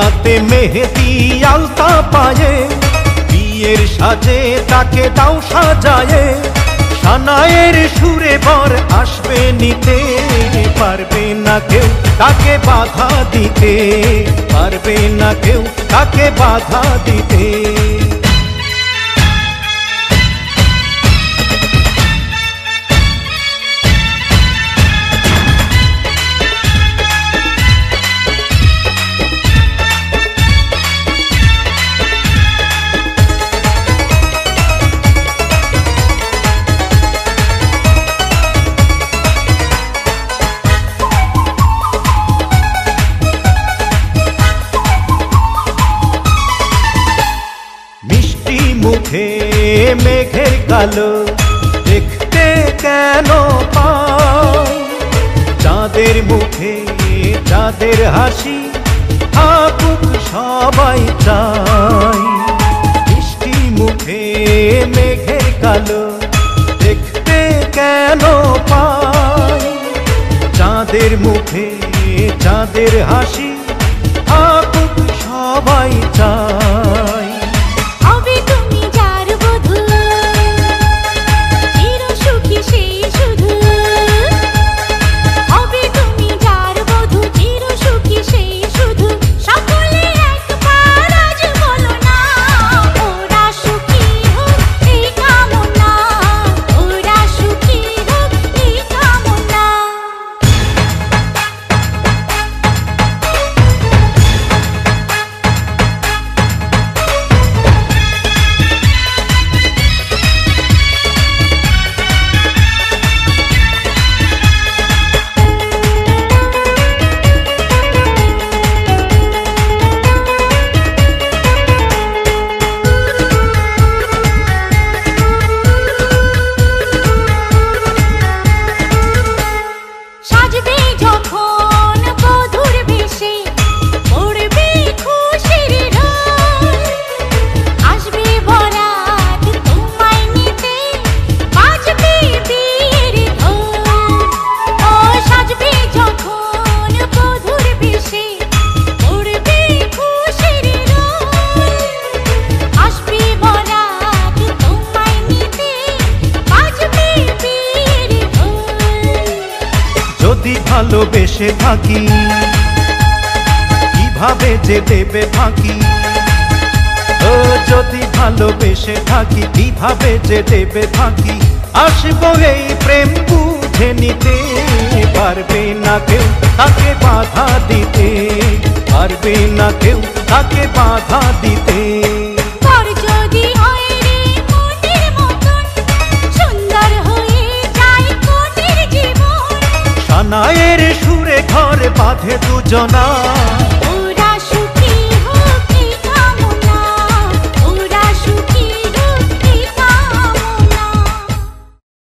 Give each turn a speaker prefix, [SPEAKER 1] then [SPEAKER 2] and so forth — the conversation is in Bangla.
[SPEAKER 1] হাতে মেহেদি আলতা পায়ে, বিয়ের সাজে তাকে দাও সাজায়ে। সানায়ের সুরে বর আসবে নিতে, পারবে না কেউ তাকে বাধা দিতে, পারবে না কেউ তাকে বাধা দিতে। মুখে মেঘের কালো দেখতে কেন পাই, চাঁদের মুখে চাঁদের হাসি থাকুক সবাই চাই। মিষ্টি মুখে মেঘের কালো দেখতে কেন পাই, চাঁদের মুখে চাঁদের হাসি থাকুক সবাই চাই। যদি ভালোবেসে থাকি কিভাবে যে দেবে ফাঁকি, ও যদি ভালোবেসে থাকি কিভাবে যে দেবে ফাঁকি। আসবো এই প্রেম বুঝে নিতে, পারবে না কেউ তাকে বাধা দিতে, পারবে না কেউ তাকে বাধা দিতে। সানায়ের সুরে ঘরে বাঁধে দুজনা।